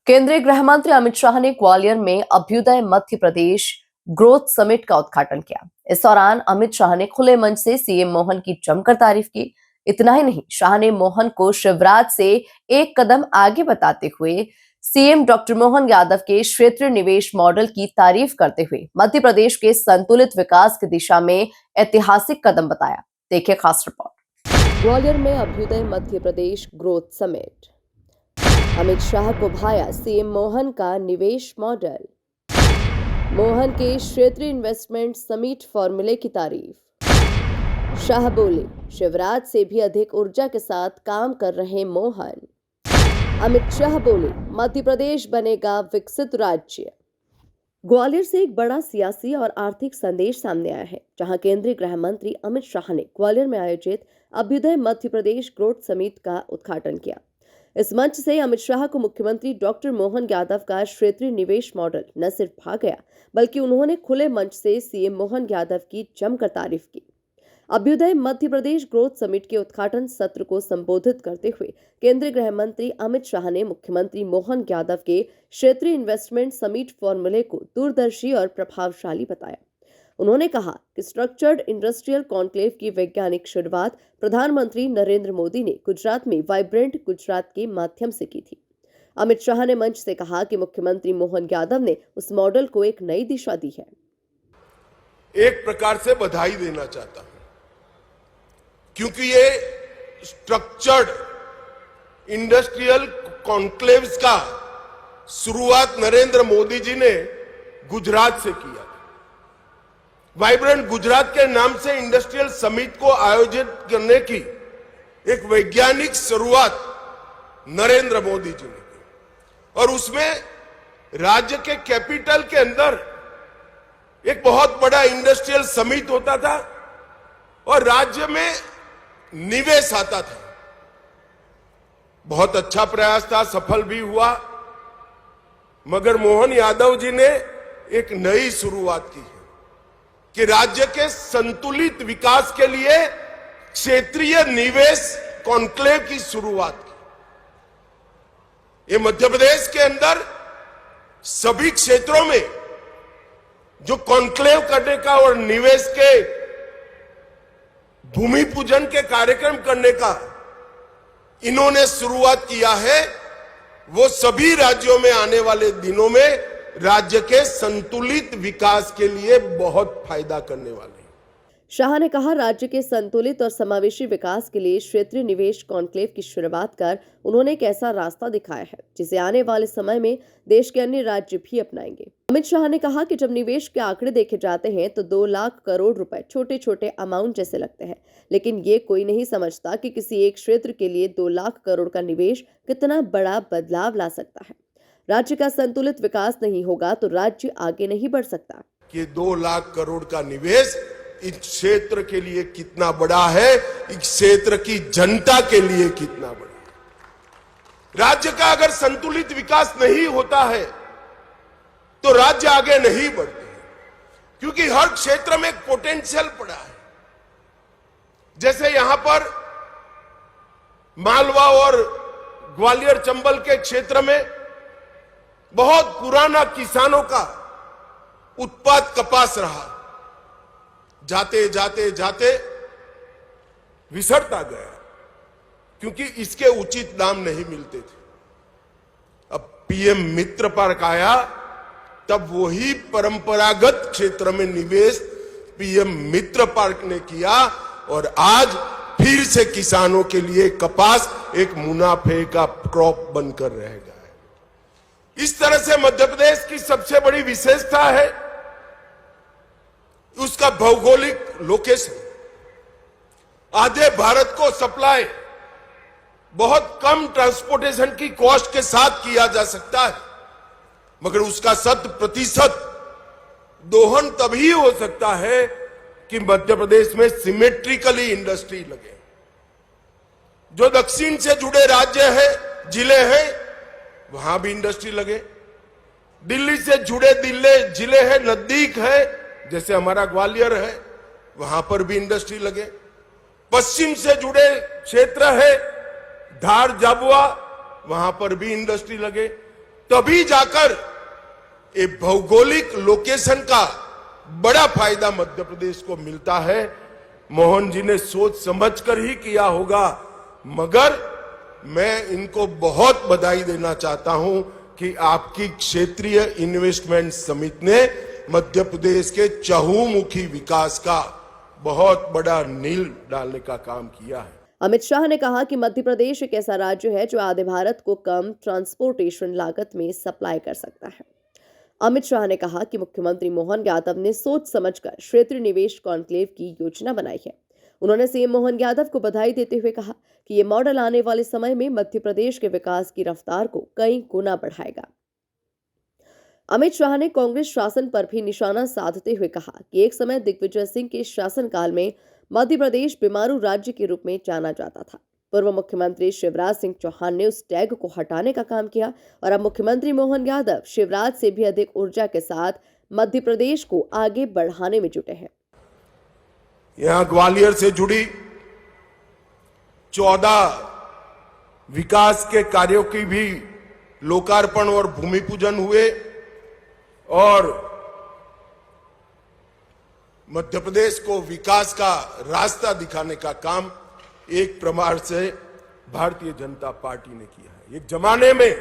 केंद्रीय गृह मंत्री अमित शाह ने ग्वालियर में अभ्युदय मध्य प्रदेश ग्रोथ समिट का उद्घाटन किया। इस दौरान अमित शाह ने खुले मंच से सीएम मोहन की जमकर तारीफ की। इतना ही नहीं, शाह ने मोहन को शिवराज से एक कदम आगे बताते हुए सीएम डॉक्टर मोहन यादव के क्षेत्रीय निवेश मॉडल की तारीफ करते हुए मध्य प्रदेश के संतुलित विकास की दिशा में ऐतिहासिक कदम बताया। देखिए खास रिपोर्ट। ग्वालियर में अभ्युदय मध्य प्रदेश ग्रोथ समिट। अमित शाह को भाया सीएम मोहन का निवेश मॉडल। मोहन के क्षेत्रीय इन्वेस्टमेंट समिट फॉर्मूले की तारीफ। शाह बोले, शिवराज से भी अधिक ऊर्जा के साथ काम कर रहे मोहन। अमित शाह बोले, मध्य प्रदेश बनेगा विकसित राज्य। ग्वालियर से एक बड़ा सियासी और आर्थिक संदेश सामने आया है, जहां केंद्रीय गृह मंत्री अमित शाह ने ग्वालियर में आयोजित अभ्युदय मध्य प्रदेश ग्रोथ समिट का उद्घाटन किया। इस मंच से अमित शाह को मुख्यमंत्री डॉक्टर मोहन यादव का क्षेत्रीय निवेश मॉडल न सिर्फ भा गया, बल्कि उन्होंने खुले मंच से सीएम मोहन यादव की जमकर तारीफ की। अभ्युदय मध्य प्रदेश ग्रोथ समिट के उद्घाटन सत्र को संबोधित करते हुए केंद्रीय गृह मंत्री अमित शाह ने मुख्यमंत्री मोहन यादव के क्षेत्रीय इन्वेस्टमेंट समिट फॉर्मूले को दूरदर्शी और प्रभावशाली बताया। उन्होंने कहा कि स्ट्रक्चर्ड इंडस्ट्रियल कॉन्क्लेव की वैज्ञानिक शुरुआत प्रधानमंत्री नरेंद्र मोदी ने गुजरात में वाइब्रेंट गुजरात के माध्यम से की थी। अमित शाह ने मंच से कहा कि मुख्यमंत्री मोहन यादव ने उस मॉडल को एक नई दिशा दी है। एक प्रकार से बधाई देना चाहता हूं, क्योंकि ये स्ट्रक्चर्ड इंडस्ट्रियल कॉन्क्लेव्स का शुरुआत नरेंद्र मोदी जी ने गुजरात से किया। वाइब्रेंट गुजरात के नाम से इंडस्ट्रियल समिट को आयोजित करने की एक वैज्ञानिक शुरुआत नरेंद्र मोदी जी ने की और उसमें राज्य के कैपिटल के अंदर एक बहुत बड़ा इंडस्ट्रियल समिट होता था और राज्य में निवेश आता था। बहुत अच्छा प्रयास था, सफल भी हुआ, मगर मोहन यादव जी ने एक नई शुरुआत की है कि राज्य के संतुलित विकास के लिए क्षेत्रीय निवेश कॉन्क्लेव की शुरुआत की। ये मध्य प्रदेश के अंदर सभी क्षेत्रों में जो कॉन्क्लेव करने का और निवेश के भूमि पूजन के कार्यक्रम करने का इन्होंने शुरुआत किया है, वो सभी राज्यों में आने वाले दिनों में राज्य के संतुलित विकास के लिए बहुत फायदा करने वाले हैं। शाह ने कहा, राज्य के संतुलित और समावेशी विकास के लिए क्षेत्रीय निवेश कॉन्क्लेव की शुरुआत कर उन्होंने एक ऐसा रास्ता दिखाया है जिसे आने वाले समय में देश के अन्य राज्य भी अपनाएंगे। अमित शाह ने कहा कि जब निवेश के आंकड़े देखे जाते हैं तो 2 लाख करोड़ रुपए छोटे छोटे अमाउंट जैसे लगते हैं, लेकिन ये कोई नहीं समझता कि किसी एक क्षेत्र के लिए 2 लाख करोड़ का निवेश कितना बड़ा बदलाव ला सकता है। राज्य का संतुलित विकास नहीं होगा तो राज्य आगे नहीं बढ़ सकता। कि 2 लाख करोड़ का निवेश इस क्षेत्र के लिए कितना बड़ा है, इस क्षेत्र की जनता के लिए कितना बड़ा है। राज्य का अगर संतुलित विकास नहीं होता है तो राज्य आगे नहीं बढ़ते, क्योंकि हर क्षेत्र में एक पोटेंशियल पड़ा है। जैसे यहां पर मालवा और ग्वालियर चंबल के क्षेत्र में बहुत पुराना किसानों का उत्पाद कपास रहा, जाते जाते जाते विसरता गया, क्योंकि इसके उचित दाम नहीं मिलते थे। अब पीएम मित्र पार्क आया, तब वही परंपरागत क्षेत्र में निवेश पीएम मित्र पार्क ने किया और आज फिर से किसानों के लिए कपास एक मुनाफे का क्रॉप बनकर रहेगा। इस तरह से मध्य प्रदेश की सबसे बड़ी विशेषता है उसका भौगोलिक लोकेशन। आधे भारत को सप्लाई बहुत कम ट्रांसपोर्टेशन की कॉस्ट के साथ किया जा सकता है, मगर उसका 100% दोहन तभी हो सकता है कि मध्य प्रदेश में सिमेट्रिकली इंडस्ट्री लगे। जो दक्षिण से जुड़े राज्य है, जिले हैं, वहां भी इंडस्ट्री लगे। दिल्ली से जुड़े जिले हैं, नजदीक है, जैसे हमारा ग्वालियर है, वहां पर भी इंडस्ट्री लगे। पश्चिम से जुड़े क्षेत्र है, धार झाबुआ, वहां पर भी इंडस्ट्री लगे। तभी जाकर ये भौगोलिक लोकेशन का बड़ा फायदा मध्य प्रदेश को मिलता है। मोहन जी ने सोच समझकर ही किया होगा, मगर मैं इनको बहुत बधाई देना चाहता हूं कि आपकी क्षेत्रीय इन्वेस्टमेंट समिति ने मध्य प्रदेश के चहुमुखी विकास का बहुत बड़ा नींव डालने का काम किया है। अमित शाह ने कहा कि मध्य प्रदेश एक ऐसा राज्य है जो आधे भारत को कम ट्रांसपोर्टेशन लागत में सप्लाई कर सकता है। अमित शाह ने कहा कि मुख्यमंत्री मोहन यादव ने सोच समझकर क्षेत्रीय निवेश कॉन्क्लेव की योजना बनाई है। उन्होंने सीएम मोहन यादव को बधाई देते हुए कहा कि ये मॉडल आने वाले समय में मध्य प्रदेश के विकास की रफ्तार को कई गुना बढ़ाएगा। अमित शाह ने कांग्रेस शासन पर भी निशाना साधते हुए कहा कि एक समय दिग्विजय सिंह के शासनकाल में मध्य प्रदेश बीमारू राज्य के रूप में जाना जाता था। पूर्व मुख्यमंत्री शिवराज सिंह चौहान ने उस टैग को हटाने का काम किया और अब मुख्यमंत्री मोहन यादव शिवराज से भी अधिक ऊर्जा के साथ मध्य प्रदेश को आगे बढ़ाने में जुटे हैं। यहां ग्वालियर से जुड़ी 14 विकास के कार्यों की भी लोकार्पण और भूमि पूजन हुए और मध्य प्रदेश को विकास का रास्ता दिखाने का काम एक प्रमाण से भारतीय जनता पार्टी ने किया है। एक जमाने में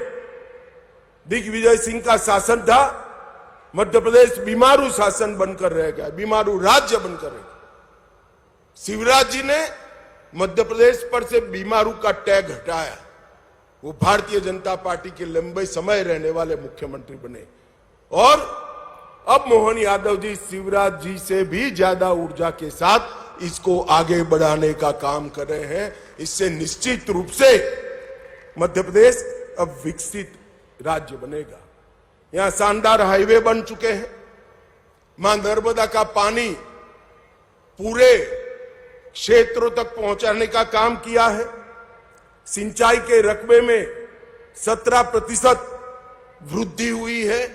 दिग्विजय सिंह का शासन था, मध्य प्रदेश बीमारू शासन बनकर रह गया, बीमारू राज्य बनकर रह गया। शिवराज जी ने मध्य प्रदेश पर से बीमारू का टैग हटाया, वो भारतीय जनता पार्टी के लंबे समय रहने वाले मुख्यमंत्री बने और अब मोहन यादव जी शिवराज जी से भी ज्यादा ऊर्जा के साथ इसको आगे बढ़ाने का काम कर रहे हैं। इससे निश्चित रूप से मध्य प्रदेश अब विकसित राज्य बनेगा। यहां शानदार हाईवे बन चुके हैं, मां नर्मदा का पानी पूरे क्षेत्रों तक पहुंचाने का काम किया है। सिंचाई के रकबे में 17% वृद्धि हुई है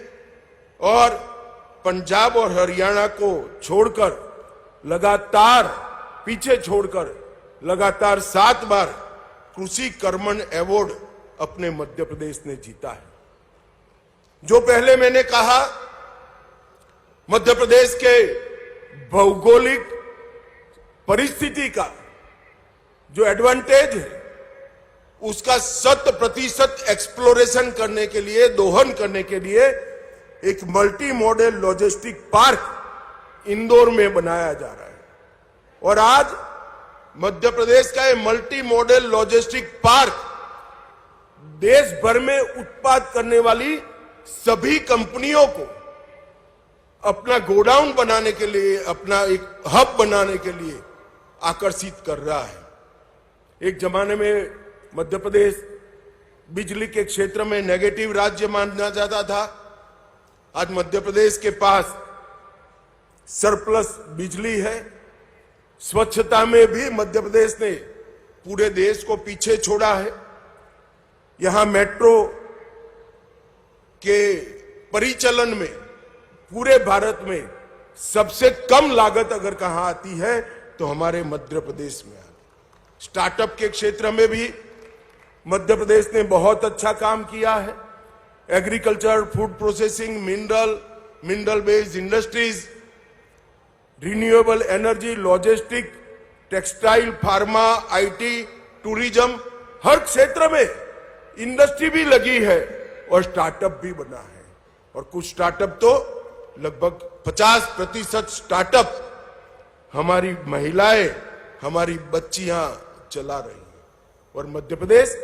और पंजाब और हरियाणा को छोड़कर लगातार पीछे छोड़कर लगातार 7 बार कृषि कर्मण अवार्ड अपने मध्य प्रदेश ने जीता है। जो पहले मैंने कहा, मध्य प्रदेश के भौगोलिक परिस्थिति का जो एडवांटेज है उसका 100% एक्सप्लोरेशन करने के लिए, दोहन करने के लिए एक multi modal logistic park Indore में बनाया जा रहा है और आज मध्य प्रदेश का ये मल्टी मॉडल लॉजिस्टिक पार्क देश भर में उत्पाद करने वाली सभी कंपनियों को अपना गोडाउन बनाने के लिए, अपना एक हब बनाने के लिए आकर्षित कर रहा है। एक जमाने में मध्य प्रदेश बिजली के क्षेत्र में नेगेटिव राज्य माना जाता था। आज मध्य प्रदेश के पास सरप्लस बिजली है। स्वच्छता में भी मध्य प्रदेश ने पूरे देश को पीछे छोड़ा है। यहां मेट्रो के परिचालन में पूरे भारत में सबसे कम लागत अगर कहां आती है तो हमारे मध्य प्रदेश में आती है। स्टार्टअप के क्षेत्र में भी मध्य प्रदेश ने बहुत अच्छा काम किया है। Agriculture, food processing, mineral based industries, renewable energy, logistic, textile, pharma, IT, tourism, हर क्षेत्र में इंडस्ट्री भी लगी है और स्टार्टअप भी बना है। और कुछ स्टार्टअप तो लगभग 50% स्टार्टअप हमारी महिलाएं, हमारी बच्चियां चला रही हैं। और मध्य प्रदेश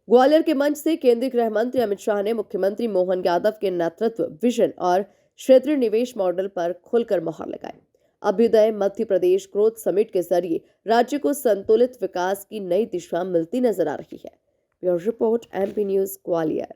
ग्वालियर के मंच से केंद्रीय गृह मंत्री अमित शाह ने मुख्यमंत्री मोहन यादव के नेतृत्व, विजन और क्षेत्रीय निवेश मॉडल पर खुलकर मोहर लगाई। अभ्युदय मध्य प्रदेश ग्रोथ समिट के जरिए राज्य को संतुलित विकास की नई दिशा मिलती नजर आ रही है। Bureau report, MP news, Gwalior.